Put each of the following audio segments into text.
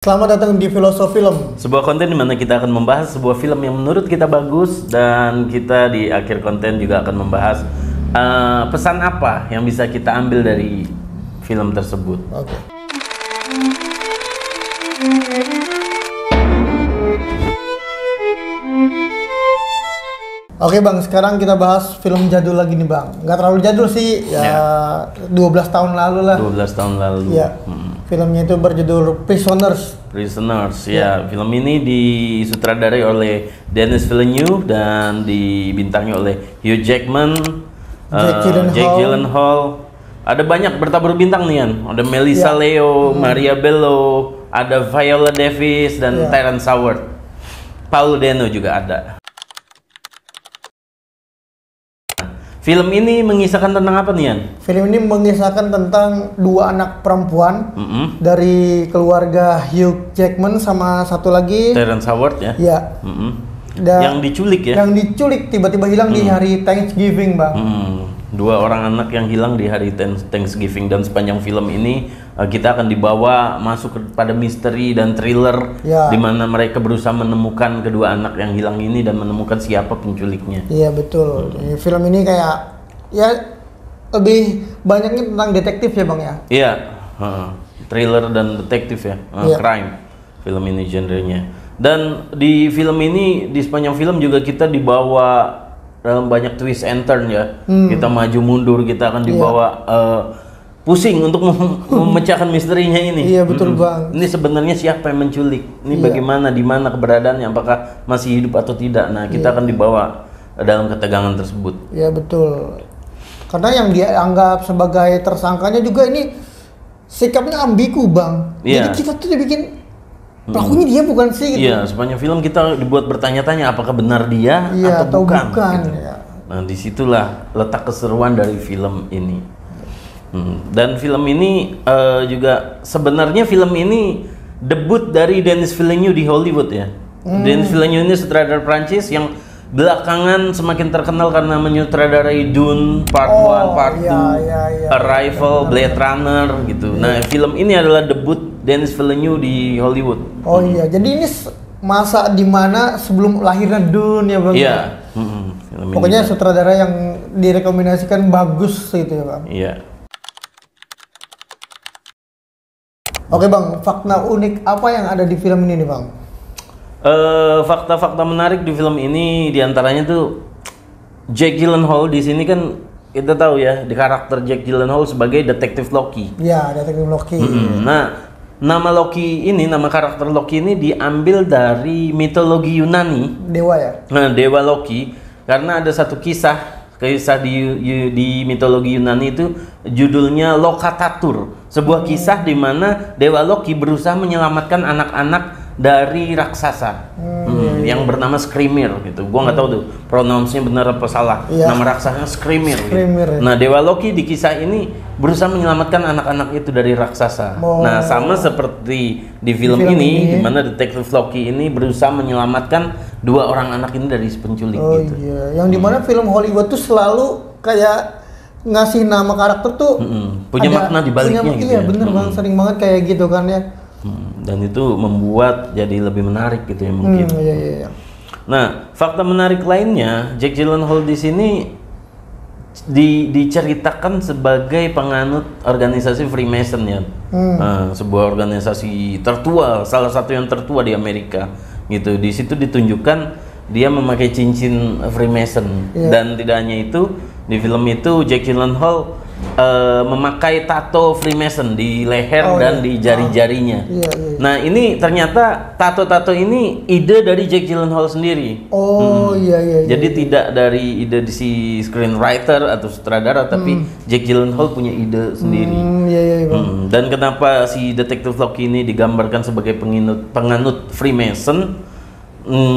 Selamat datang di Filosofi Film. Sebuah konten di mana kita akan membahas sebuah film yang menurut kita bagus, dan kita di akhir konten juga akan membahas pesan apa yang bisa kita ambil dari film tersebut. Oke. Oke bang, sekarang kita bahas film jadul lagi nih bang. Nggak terlalu jadul sih, ya 12 tahun lalu lah. 12 tahun lalu. Ya. Filmnya itu berjudul Prisoners. Ya. Film ini disutradarai oleh Denis Villeneuve dan dibintangi oleh Hugh Jackman, Jake Gyllenhaal. Ada banyak bertabur bintang nih kan. Ada Melissa Leo, Maria Bello, ada Viola Davis dan Terrence Howard. Paul Dano juga ada. Film ini mengisahkan tentang apa nih, Yan? Film ini mengisahkan tentang dua anak perempuan dari keluarga Hugh Jackman sama satu lagi Terrence Howard ya. Ya. Yang diculik ya. Yang diculik tiba-tiba hilang di hari Thanksgiving, Bang. Dua orang anak yang hilang di hari Thanksgiving, dan sepanjang film ini kita akan dibawa masuk kepada misteri dan thriller di mana mereka berusaha menemukan kedua anak yang hilang ini dan menemukan siapa penculiknya. Iya betul. Film ini kayak ya lebih banyaknya tentang detektif ya bang ya. Iya, thriller dan detektif ya, crime. Film ini genrenya. Dan di film ini, di sepanjang film juga kita dibawa dalam banyak twist and turn ya. Kita maju mundur, kita akan dibawa pusing untuk memecahkan misterinya ini. Iya betul bang. Ini sebenarnya siapa yang menculik? Ini bagaimana, di mana keberadaannya, apakah masih hidup atau tidak? Nah, kita akan dibawa dalam ketegangan tersebut. Iya betul. Karena yang dianggap sebagai tersangkanya juga ini sikapnya ambigu bang. Jadi kita tuh dibikin pelakunya dia bukan sih gitu. Iya, sepanjang film kita dibuat bertanya-tanya apakah benar dia atau bukan. Gitu. Ya. Nah, disitulah letak keseruan dari film ini. Dan film ini juga sebenarnya film ini debut dari Denis Villeneuve di Hollywood ya. Denis Villeneuve ini sutradara Prancis yang belakangan semakin terkenal karena menyutradarai Dune Part 1, Part 2, Arrival, Blade Runner gitu. Nah, film ini adalah debut Denis Villeneuve di Hollywood. Oh iya, jadi ini masa dimana sebelum lahirnya Dune ya bang? Iya. Pokoknya sutradara yang direkomendasikan bagus gitu ya bang? Iya. Oke bang, fakta unik apa yang ada di film ini nih bang? Fakta-fakta menarik di film ini diantaranya tuh Jake Gyllenhaal di sini kan kita tahu ya, di karakter Jake Gyllenhaal sebagai detektif Loki. Ya, detektif Loki. Nah, nama Loki ini, nama karakter Loki ini diambil dari mitologi Yunani. Dewa ya? Nah, dewa Loki, karena ada satu kisah di mitologi Yunani itu judulnya Lokatatur. Sebuah kisah di mana dewa Loki berusaha menyelamatkan anak-anak dari raksasa yang bernama Skrimir gitu. Gua nggak tahu tuh pronounce-nya benar apa salah. Nama raksasanya Skrimir. Gitu. Nah, dewa Loki di kisah ini berusaha menyelamatkan anak-anak itu dari raksasa. Nah, sama seperti di film ini, di mana detektif Loki ini berusaha menyelamatkan dua orang anak ini dari penculik gitu. Iya, yang dimana film Hollywood tuh selalu kayak ngasih nama karakter tuh punya makna di baliknya gitu. Iya, bener bang, sering banget kayak gitu kan ya. Dan itu membuat jadi lebih menarik gitu ya mungkin. Iya. Nah, fakta menarik lainnya, Jake Gyllenhaal di sini diceritakan sebagai penganut organisasi Freemason ya. Sebuah organisasi tertua, salah satu yang tertua di Amerika gitu. Di situ ditunjukkan dia memakai cincin Freemason. Dan tidak hanya itu, di film itu Jake Gyllenhaal memakai tato Freemason di leher dan di jari-jarinya. Nah, ini ternyata tato-tato ini ide dari Jake Gyllenhaal sendiri. Jadi tidak dari ide si screenwriter atau sutradara, tapi Jake Gyllenhaal punya ide sendiri. Dan kenapa si detektif Loki ini digambarkan sebagai penganut Freemason?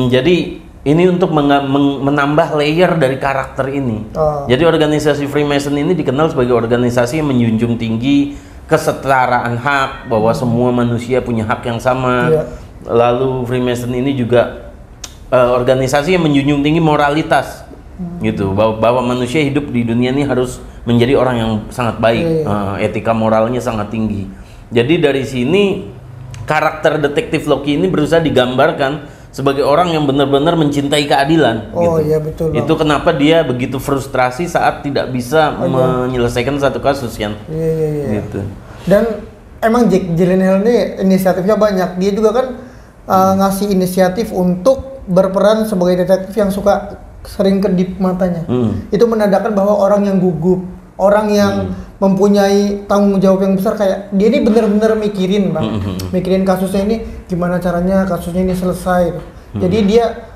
Jadi ini untuk menambah layer dari karakter ini. Jadi organisasi Freemason ini dikenal sebagai organisasi yang menjunjung tinggi kesetaraan hak, bahwa semua manusia punya hak yang sama. Lalu Freemason ini juga organisasi yang menjunjung tinggi moralitas, gitu. Bahwa manusia hidup di dunia ini harus menjadi orang yang sangat baik, etika moralnya sangat tinggi. Jadi dari sini karakter detektif Loki ini berusaha digambarkan sebagai orang yang benar-benar mencintai keadilan. Oh gitu. iya betul. Itu kenapa dia begitu frustrasi saat tidak bisa menyelesaikan satu kasus kan. Iya. Gitu. Dan emang Jake Gyllenhaal ini inisiatifnya banyak. Dia juga kan ngasih inisiatif untuk berperan sebagai detektif yang suka sering kedip matanya. Itu menandakan bahwa orang yang gugup, orang yang mempunyai tanggung jawab yang besar, kayak dia ini benar-benar mikirin Bang. Mikirin kasusnya ini gimana caranya kasusnya ini selesai. Jadi dia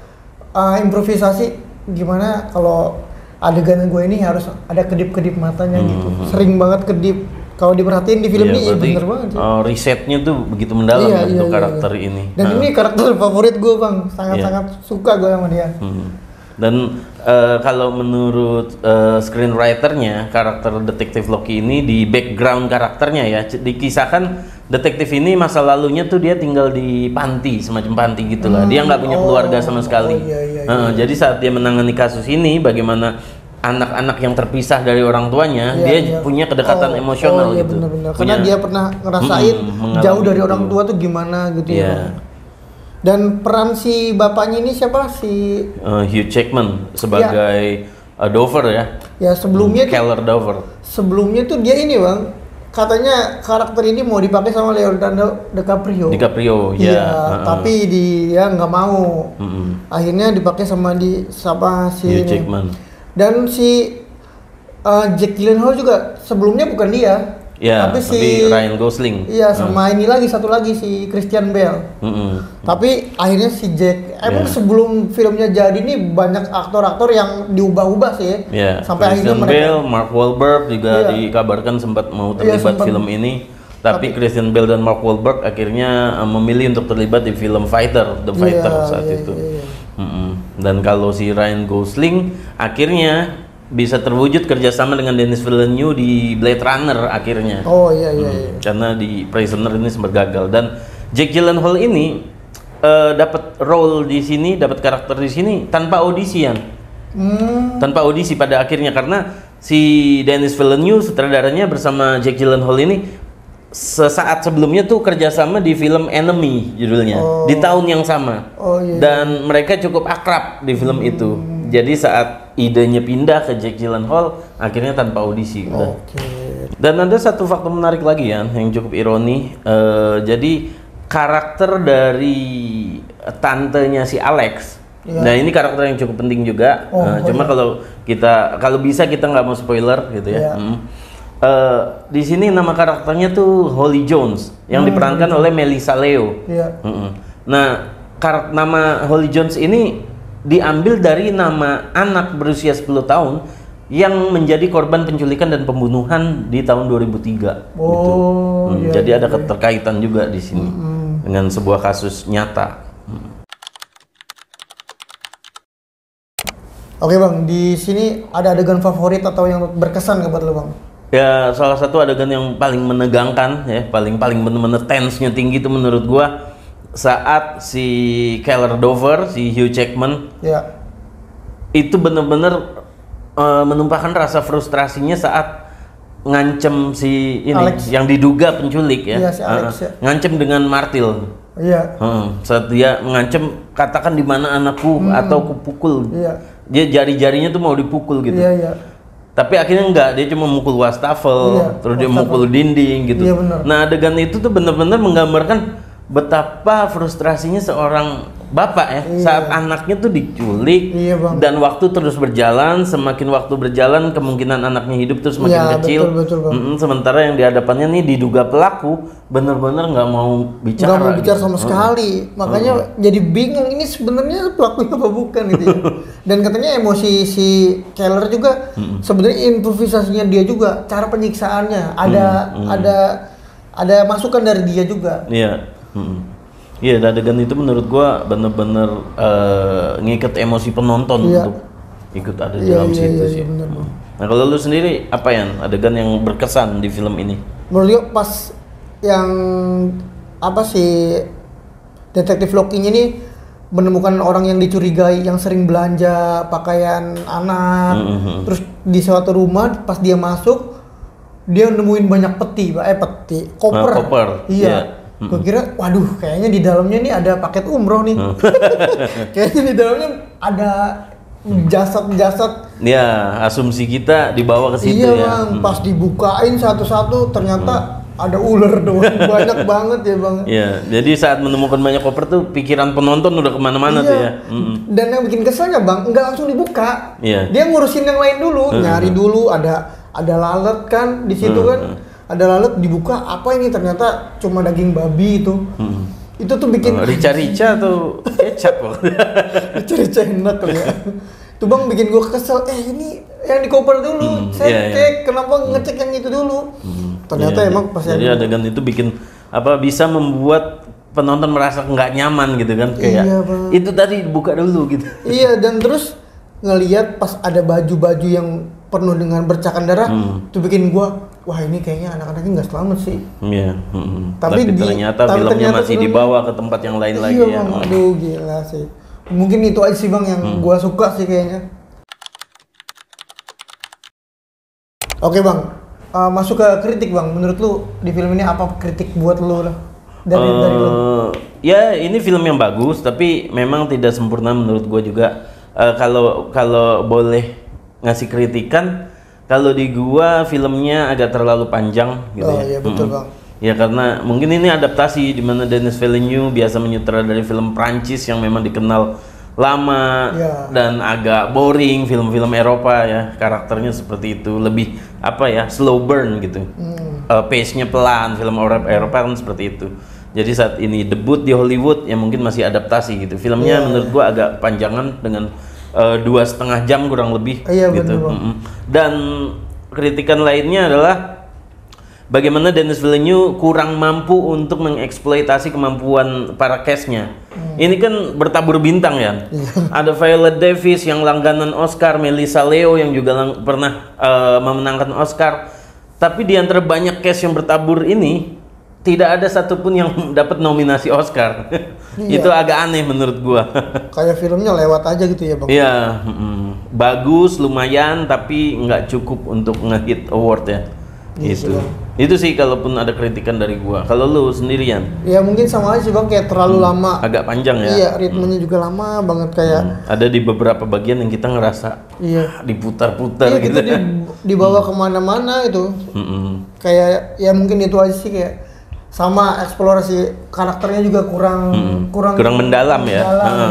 improvisasi gimana kalau adegan gue ini harus ada kedip-kedip matanya gitu. Sering banget kedip. Kalau diperhatiin di film ini bener banget sih. Risetnya tuh begitu mendalam untuk karakter ini. Dan ini karakter favorit gue Bang. Sangat-sangat suka gue sama dia. Dan kalau menurut screenwriternya, karakter detektif Loki ini di background karakternya ya, dikisahkan detektif ini masa lalunya tuh dia tinggal di panti, semacam panti gitulah. Dia nggak punya keluarga sama sekali. Jadi saat dia menangani kasus ini, bagaimana anak-anak yang terpisah dari orang tuanya, dia punya kedekatan emosional gitu. Bener-bener. Karena dia pernah ngerasain jauh dari orang tua tuh gimana gitu ya. Dan peran si bapaknya ini siapa sih? Hugh Jackman sebagai Dover ya. Ya sebelumnya Keller Dover. Sebelumnya tuh dia ini Bang, katanya karakter ini mau dipakai sama Leonardo DiCaprio. Tapi dia nggak mau. Akhirnya dipakai sama si Hugh Jackman. Dan si Jake Gyllenhaal juga sebelumnya bukan dia. Tapi Ryan Gosling. Iya, sama ini lagi satu lagi si Christian Bale. Tapi akhirnya si Jack sebelum filmnya jadi nih banyak aktor-aktor yang diubah-ubah sih. Sampai Christian akhirnya Bale, Mark Wahlberg juga dikabarkan sempat mau terlibat film ini. Tapi Christian Bale dan Mark Wahlberg akhirnya memilih untuk terlibat di film The Fighter saat itu. Dan kalau si Ryan Gosling akhirnya bisa terwujud kerjasama dengan Denis Villeneuve di Blade Runner akhirnya. Karena di Prisoner ini sempat gagal. Dan Jake Gyllenhaal ini dapat role di sini, dapat karakter di sini tanpa audisi tanpa audisi pada akhirnya, karena si Denis Villeneuve sutradaranya bersama Jake Gyllenhaal ini sesaat sebelumnya tuh kerjasama di film Enemy judulnya di tahun yang sama. Dan mereka cukup akrab di film itu. Jadi saat idenya pindah ke Jake Gyllenhaal akhirnya tanpa audisi. Dan ada satu faktor menarik lagi ya yang cukup ironi. Jadi karakter dari tantenya si Alex. Nah ini karakter yang cukup penting juga. Cuma kalau bisa kita nggak mau spoiler gitu ya. Di sini nama karakternya tuh Holly Jones yang diperankan oleh Melissa Leo. Nah nama Holly Jones ini diambil dari nama anak berusia 10 tahun yang menjadi korban penculikan dan pembunuhan di tahun 2003. Jadi ada keterkaitan juga di sini dengan sebuah kasus nyata. Oke Bang, di sini ada adegan favorit atau yang berkesan nggak buat lo Bang? Ya salah satu adegan yang paling menegangkan ya, paling bener-bener tense-nya tinggi itu menurut gua saat si Keller Dover, si Hugh Jackman itu bener-bener menumpahkan rasa frustrasinya saat ngancem si ini Alex, yang diduga penculik ya, si Alex, ngancem dengan martil. Saat dia mengancem, katakan di mana anakku atau kupukul. Dia jari-jarinya tuh mau dipukul gitu. Tapi akhirnya enggak, dia cuma mukul wastafel, terus dia mukul dinding gitu. Nah adegan itu tuh bener-bener menggambarkan betapa frustrasinya seorang bapak ya saat anaknya tuh diculik dan waktu terus berjalan, semakin waktu berjalan kemungkinan anaknya hidup terus semakin kecil. Betul, sementara yang di hadapannya nih diduga pelaku bener-bener nggak mau bicara. Nggak mau bicara sama sekali, makanya jadi bingung ini sebenarnya pelakunya apa bukan gitu ya. Dan katanya emosi si Keller juga sebenarnya improvisasinya dia juga, cara penyiksaannya ada masukan dari dia juga. Iya, adegan itu menurut gua bener-bener ngikat emosi penonton untuk ikut ada dalam situ sih. Bener. Nah kalau lu sendiri apa ya adegan yang berkesan di film ini? Menurut gua pas yang apa sih detektif Loki-nya ini menemukan orang yang dicurigai yang sering belanja pakaian anak, terus di suatu rumah pas dia masuk dia nemuin banyak koper. Iya. Gue kira, waduh, kayaknya di dalamnya nih ada paket umroh nih. Kayaknya di dalamnya ada jasad-jasad. Ya, asumsi kita dibawa ke situ iya, ya. Bang, pas dibukain satu-satu ternyata ada ular doang. Banyak banget ya, Bang. Iya, jadi saat menemukan banyak koper tuh pikiran penonton udah kemana-mana tuh ya. Dan yang bikin keselnya, Bang, nggak langsung dibuka. Iya. Dia ngurusin yang lain dulu, nyari dulu, ada lalat kan di situ kan. Ada lalat, dibuka, apa ini, ternyata cuma daging babi itu. Itu tuh bikin rica-rica atau kecap loh. rica-rica enak kan ya. Itu, Bang, bikin gua kesel. Ini yang di koper dulu. Saya cek, kenapa ngecek yang itu dulu? Ternyata emang pas jadi adegan itu bikin bisa membuat penonton merasa nggak nyaman gitu kan, kayak itu tadi buka dulu gitu. Iya, dan terus ngelihat pas ada baju-baju yang penuh dengan bercakan darah, itu bikin gua, wah ini kayaknya anak-anaknya nggak selamat sih. Iya. Tapi ternyata filmnya masih dibawa ke tempat yang lain lagi ya. Bang, aduh gila sih. Mungkin itu aja sih, Bang, yang gua suka sih kayaknya. Oke, Bang, masuk ke kritik, Bang. Menurut lu di film ini apa kritik buat lu lah? Dari lu? Ya, ini film yang bagus, tapi memang tidak sempurna menurut gua juga. Kalau boleh ngasih kritikan, kalau di gua filmnya agak terlalu panjang gitu ya. Iya betul, Bang. Ya karena mungkin ini adaptasi di mana Denis Villeneuve biasa menyutradari film Prancis yang memang dikenal lama dan agak boring, film-film Eropa ya, karakternya seperti itu, lebih slow burn gitu. Pace-nya pelan, film Eropa kan seperti itu. Jadi saat ini debut di Hollywood ya mungkin masih adaptasi gitu. Filmnya menurut gua agak panjangan dengan 2,5 jam kurang lebih gitu. Dan kritikan lainnya adalah bagaimana Denis Villeneuve kurang mampu untuk mengeksploitasi kemampuan para cast-nya. Ini kan bertabur bintang ya. Ada Viola Davis yang langganan Oscar, Melissa Leo yang juga pernah memenangkan Oscar. Tapi di antara banyak cast yang bertabur ini, tidak ada satupun yang dapat nominasi Oscar. Itu agak aneh menurut gua. Kayak filmnya lewat aja gitu ya, Bang. Iya, bagus, lumayan, tapi nggak cukup untuk nge-hit award ya. Gitu. Itu sih kalaupun ada kritikan dari gua. Kalau lu sendirian? Ya mungkin sama aja sih, Bang, kayak terlalu lama. Agak panjang ya. Iya, ritmenya juga lama banget kayak. Ada di beberapa bagian yang kita ngerasa diputar-putar gitu. Kita dibawa kemana-mana itu. Kayak ya mungkin itu aja sih, kayak sama eksplorasi karakternya juga kurang mendalam ya.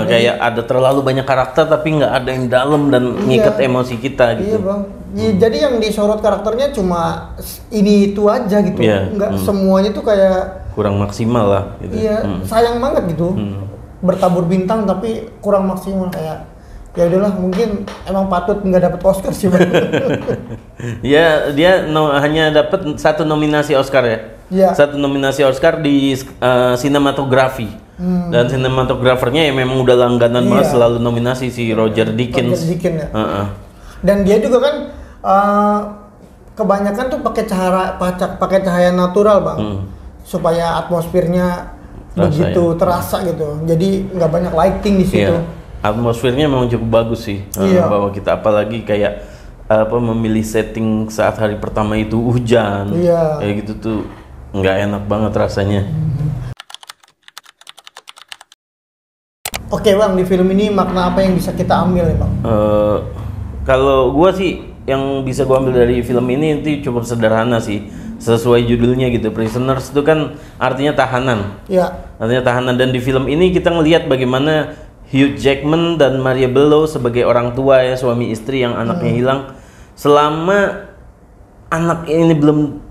Kayak ada terlalu banyak karakter tapi nggak ada yang dalam dan ngikat emosi kita gitu. Iya, Bang. Jadi yang disorot karakternya cuma ini itu aja gitu. Nggak semuanya tuh kayak kurang maksimal lah gitu. Iya, sayang banget gitu. Bertabur bintang tapi kurang maksimal, kayak ya udahlah, mungkin emang patut nggak dapet Oscar sih, Bang. Ya, dia hanya dapat 1 nominasi Oscar ya. Satu nominasi Oscar di sinematografi. Dan sinematografernya ya memang udah langganan banget, selalu nominasi si Roger Deakins. Dan dia juga kan kebanyakan tuh pakai cahaya natural, Bang. Supaya atmosfernya begitu terasa gitu. Jadi nggak banyak lighting di situ. Atmosfernya memang cukup bagus sih. Bahwa kita apalagi kayak memilih setting saat hari pertama itu hujan. Kayak gitu tuh nggak enak banget rasanya. Oke, Bang, di film ini makna apa yang bisa kita ambil ya, Bang? Kalau gua sih yang bisa gua ambil dari film ini itu cukup sederhana sih. Sesuai judulnya gitu, Prisoners itu kan artinya tahanan. Artinya tahanan, dan di film ini kita ngelihat bagaimana Hugh Jackman dan Maria Bello sebagai orang tua ya, suami istri yang anaknya hilang. Selama anak ini belum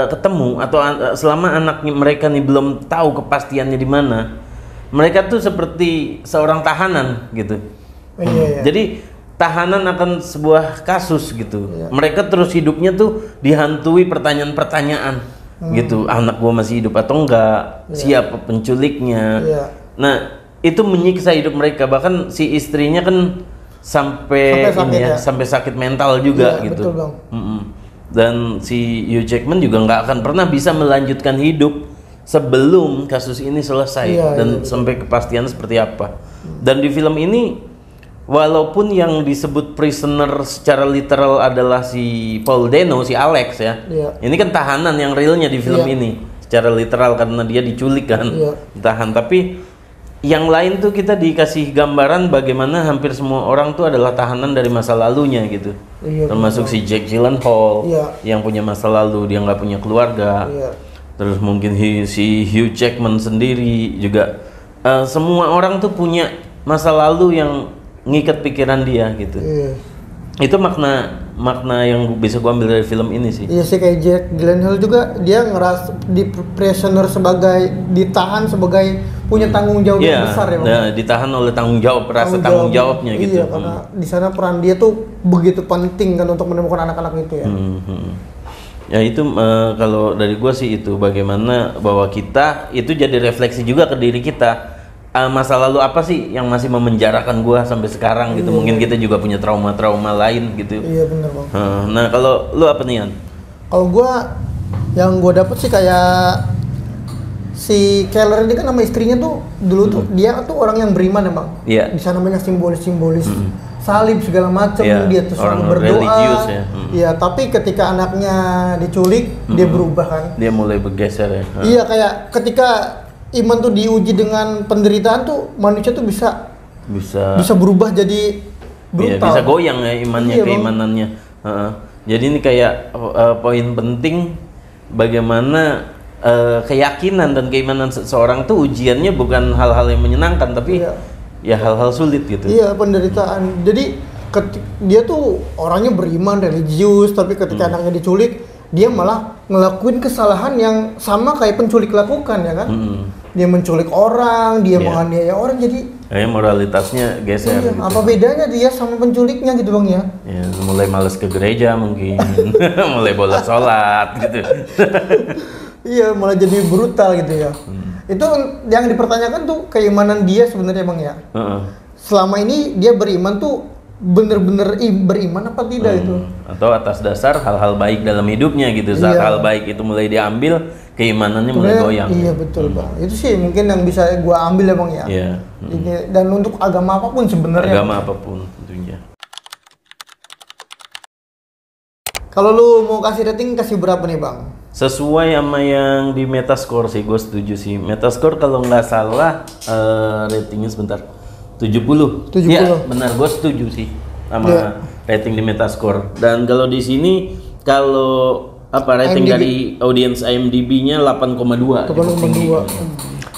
ketemu atau selama anak mereka nih belum tahu kepastiannya di mana, mereka tuh seperti seorang tahanan gitu. Jadi tahanan akan sebuah kasus gitu. Mereka terus hidupnya tuh dihantui pertanyaan-pertanyaan gitu. Anak gua masih hidup atau enggak? Siapa penculiknya? Nah, itu menyiksa hidup mereka. Bahkan si istrinya kan sampai sakit mental juga gitu. Betul, Bang. Dan si Hugh Jackman juga nggak akan pernah bisa melanjutkan hidup sebelum kasus ini selesai sampai kepastian seperti apa. Dan di film ini, walaupun yang disebut prisoner secara literal adalah si Paul Dano, si Alex ya, ini kan tahanan yang realnya di film ini. secara literal karena dia diculik kan, ditahan. Tapi yang lain tuh kita dikasih gambaran bagaimana hampir semua orang tuh adalah tahanan dari masa lalunya gitu. Termasuk si Jake Gyllenhaal yang punya masa lalu, dia nggak punya keluarga. Terus mungkin si Hugh Jackman sendiri juga. Semua orang tuh punya masa lalu yang ngikat pikiran dia gitu. Itu makna yang bisa gua ambil dari film ini sih. Iya sih, kayak Jake Gyllenhaal juga dia ngeras di prisoner sebagai ditahan sebagai punya tanggung jawab yang besar ya. Nah, ditahan oleh tanggung jawabnya gitu. Iya, karena di sana peran dia tuh begitu penting kan untuk menemukan anak-anak itu ya. Ya itu kalau dari gua sih itu bagaimana bahwa kita itu jadi refleksi juga ke diri kita. Masa lalu apa sih yang masih memenjarakan gua sampai sekarang gitu. Mungkin kita juga punya trauma-trauma lain gitu. Iya benar Bang. Nah kalau lu apa nih Yan? Kalau gua yang gua dapet sih kayak si Keller ini kan nama istrinya tuh dulu tuh dia tuh orang yang beriman ya Bang. Iya. Di sana banyak simbolis salib segala macam, dia tuh selalu berdoa. Iya, tapi ketika anaknya diculik dia berubah kan. Dia mulai bergeser ya. Iya, kayak ketika iman tuh diuji dengan penderitaan tuh manusia tuh bisa berubah jadi brutal. Iya, bisa goyang ya imannya, keimanannya. Jadi ini kayak poin penting bagaimana keyakinan dan keimanan seseorang tuh ujiannya bukan hal-hal yang menyenangkan tapi ya hal-hal sulit gitu. Iya, penderitaan. Jadi dia tuh orangnya beriman, religius, tapi ketika anaknya diculik dia malah ngelakuin kesalahan yang sama kayak penculik lakukan ya kan. Dia menculik orang, dia menganiaya orang, jadi kayak moralitasnya geser gitu. Apa bedanya dia sama penculiknya gitu Bang ya? Ya mulai males ke gereja mungkin. Mulai bolos sholat gitu. Iya, malah jadi brutal gitu ya. Itu yang dipertanyakan tuh keimanan dia sebenarnya Bang ya. Selama ini dia beriman tuh bener-bener beriman apa tidak itu? Atau atas dasar hal-hal baik dalam hidupnya gitu. Saat hal baik itu mulai diambil, keimanannya mulai goyang. Iya betul Bang. Itu sih mungkin yang bisa gua ambil ya Bang ya. Iya. Dan untuk agama apapun sebenarnya. Agama apapun tentunya. Kalau lu mau kasih rating kasih berapa nih Bang? Sesuai sama yang di Metascore sih, gue setuju sih. Metascore kalau nggak salah ratingnya sebentar 70. Ya, benar, gue setuju sih sama rating di Metascore. Dan kalau di sini kalau rating IMDb dari audiens IMDb-nya 8,2. 8,2.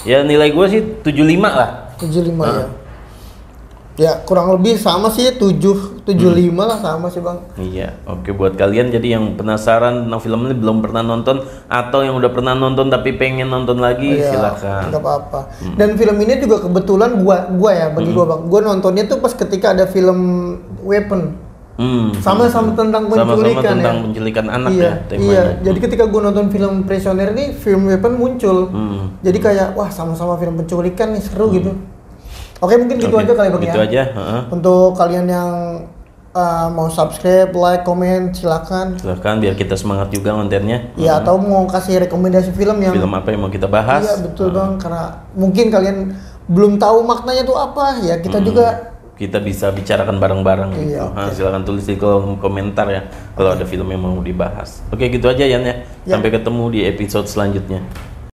Ya nilai gue sih 75 lah. 75 ya. Ya kurang lebih sama sih 75 lah sama sih Bang. Iya, oke buat kalian jadi yang penasaran tentang film ini belum pernah nonton atau yang udah pernah nonton tapi pengen nonton lagi silakan. Enggak apa-apa. Dan film ini juga kebetulan gua ya bagi gua Bang. Gua nontonnya tuh pas ketika ada film Weapon. Sama-sama tentang penculikan tentang penculikan anak ya temanya. Iya, jadi ketika gua nonton film Prisoner ini film Weapon muncul. Jadi kayak wah sama-sama film penculikan nih seru gitu. Oke, mungkin gitu aja kali Bang ya. Gitu aja. Untuk kalian yang mau subscribe, like, komen, silakan. Silakan biar kita semangat juga kontennya. Iya, atau mau kasih rekomendasi film apa yang mau kita bahas. Iya, betul Bang, karena mungkin kalian belum tahu maknanya itu apa, ya kita juga kita bisa bicarakan bareng-bareng gitu. Silakan tulis di kolom komentar ya kalau ada film yang mau dibahas. Oke, gitu aja Yan ya. Sampai ketemu di episode selanjutnya.